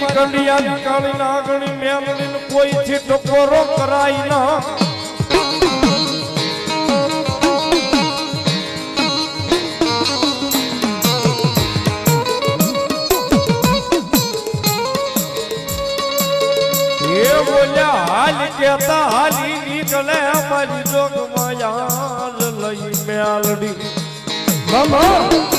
મારી કંડિયા કાળી નાગણી મેલડી કોઈ થી ટકોરો કરાય ના બોલ્યા હાલ કેતા હાલી નીકળે અમારી જોગ માયા લઈ મેલડી મામા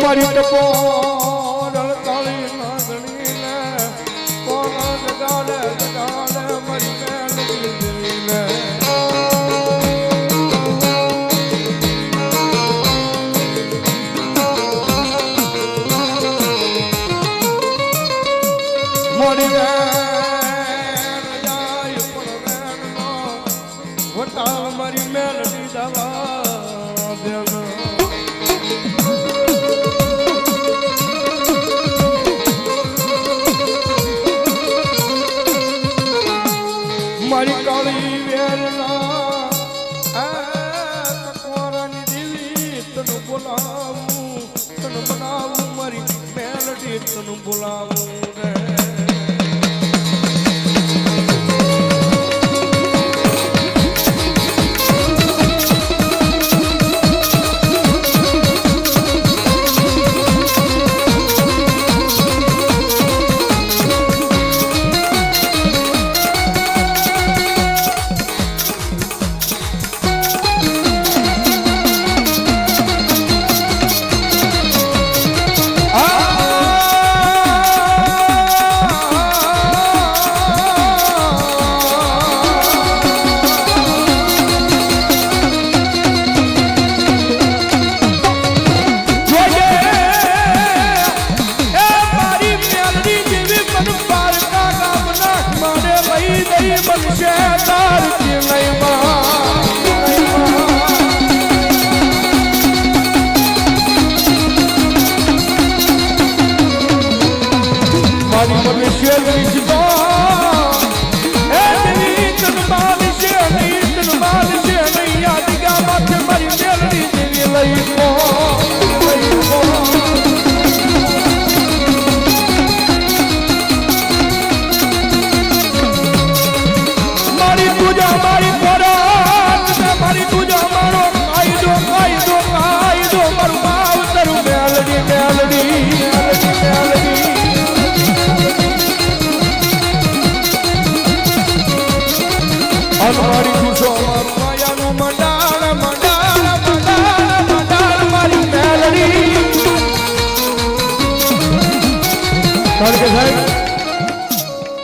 મારી ટપો કાળી નાગણી ને કોણ જગાડે મારી મેલડી મારી મેલડી દવા દેના મારી કાળી વેરના તકવારાની દેવી તને બોલાવું તને બનાવું મારી મેલડી તને બોલાવું રે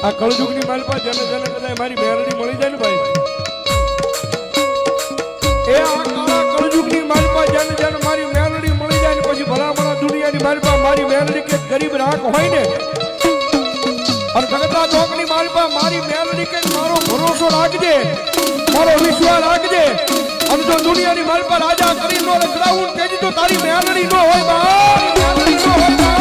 આ કળયુગની માલપા જેને જેને કદાચ મારી મેલડી મળી જાય ને ભાઈ એ આ કળયુગની માલપા જેને જેને મારી મેલડી મળી જાય ને પછી ભલામણા દુનિયાની માલપા મારી મેલડી કે ગરીબ રાખ હોય ને અને જગતના ચોકની માલપા મારી મેલડી કે મારો ભરોસો રાખજે મારો વિશ્વાસ રાખજે અને જો દુનિયાની માલપા રાજા કરી નો રખડાવું તેજી તો તારી મેલડી નો હોય બા મેલડી નો હોય બા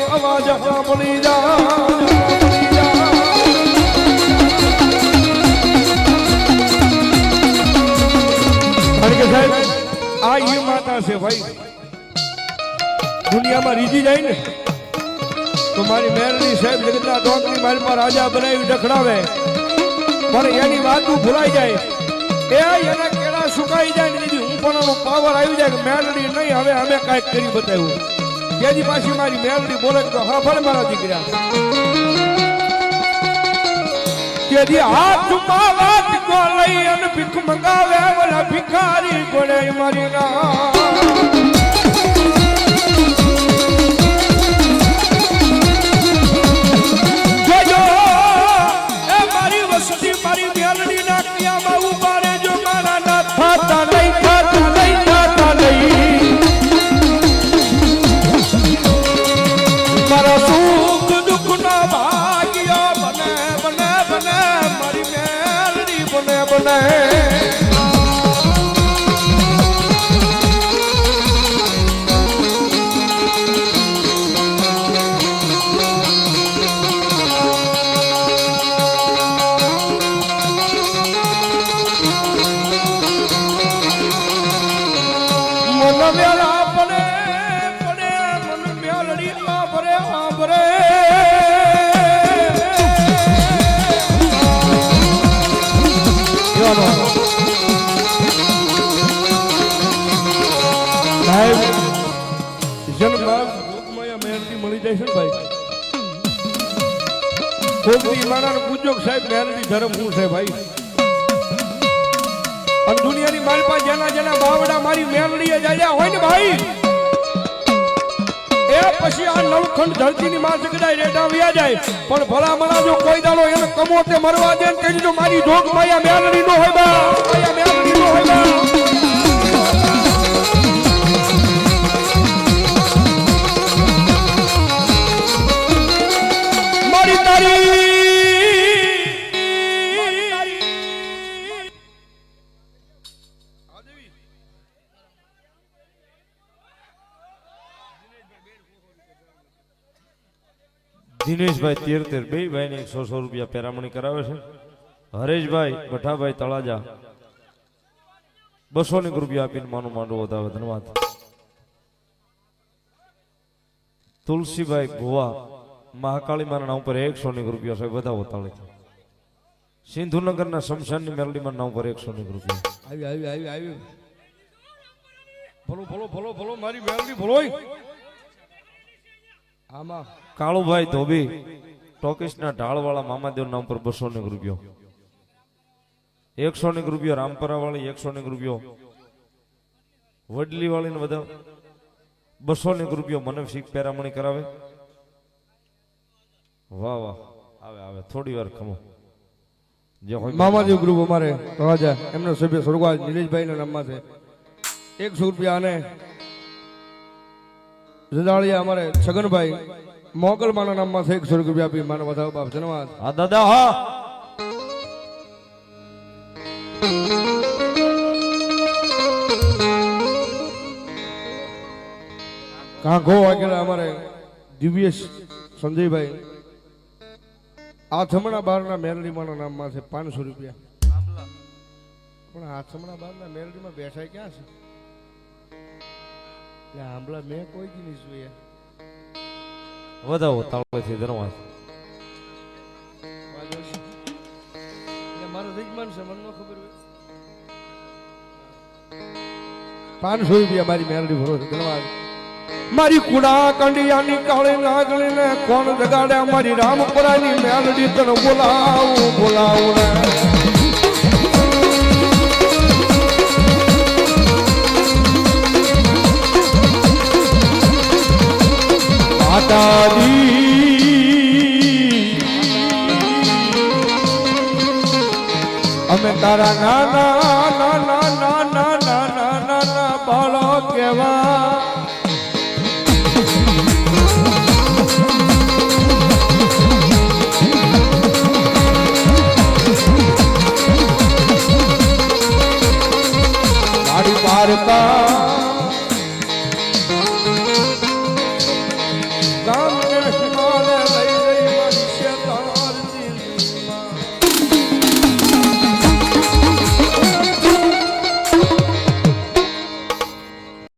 आवाज बोली जा आ ये माता से भाई दुनिया में रीजी जाए ने तो मारी मेलडी साहेब जगतना डोकनी मारी पर राजा बनावी डखડાવે પણ એની વાત ભૂલાઈ જાય એ એના કેળા સુકાઈ જાય ને દીદી હું પણ પાવર આવી જાય કે મેલડી નહીં હવે અમે કાંઈક કરી બતાવ્યું તેજી પાછી મારી મેલડી બોલે તો હા ભલે મારા દીકરા તેજી હાથમાં વાત કો લઈ અને ભીખ મંગાવે ઓલા ભિખારી ગોળે મારી ના મારી મળી જાય છે ને ભાઈ કોકની માણાનો પૂજ્યોગ સાહેબ મેરડી ધર્મ હું છે ભાઈ અને દુનિયાની મારી પાસે જેના બાવડા મારી મેરડીએ જાયા હોય ને ભાઈ એ પછી આ નવખંડ ધરતીની માથે કદાચ રેડા વ્યા જાય પણ ભલામણા જો કોઈ દાડો એને કમો તે મરવા દે ને કહી જો મારી ધોક માયા મેરડી નો હોય બા માયા મેરડી નો હોય બા દિનેશભાઈ 13 બે ભાઈ ને 100 રૂપિયા પેરામણી કરાવે છે. હરેશભાઈ ભઠાભાઈ તળાજા 200 રૂપિયા આપીને માનું માંડવો વધાવે. ધન્યવાદ. તુલસીભાઈ ભુવા મહાકાળી માના નામ પર 100 રૂપિયા સાહેબ વધાવો તાળી. સિંધુનગરના શમશાનની મેલડીમાં નામ પર 100 રૂપિયા આવી ભલો મારી મેલડી ભલોય. આમાં કાળુભાઈ ધોબી ટોકીસના ઢાળવાળા મામાદેવ નામ પર 200 રૂપિયો. 100 રૂપિયો રામપરા વાળી, 100 રૂપિયો વડલી વાળી ને બધા 200 રૂપિયો મને શીખ પેરામણી કરાવે. વાહ વાહ આવે થોડી વાર ખમો. મામાદેવ ગ્રુપ અમારે રાજા એમનો સભ્ય સ્વર્ગવાસ નિલેશભાઈ ના નામમાં છે 100 રૂપિયા. અને જદાળિયા અમારે છગનભાઈ મોગલમાના નામમાં 100 રૂપિયા આપી માનો વધાવો બાપ. ધન્યવાદ. હા દાદા હા. કાંગો વાગેલા અમારે દિવ્યેશ સંજયભાઈ આથમણા બારના મેરડીમાના નામમાં છે 500 રૂપિયા. પણ આથમણા બારના મેરડીમાં બેઠા ક્યાં છે? આંબળા મેં કોઈ દી નહીં જોયા. વધાવો તાળથી. ધન્યવાદ. મારો યજમાન છે, મને ખબર હોય. 500 રૂપિયા મારી મેરડી ભરો છે. ધન્યવાદ. મારી કુડા કંડિયાની કાળી નાગણી ને કોણ જગાડ્યા મારી રામપુરાની મેલડી તને બોલાવું રે. અમે તારા નાના બાળો કેવા. મારી પારકા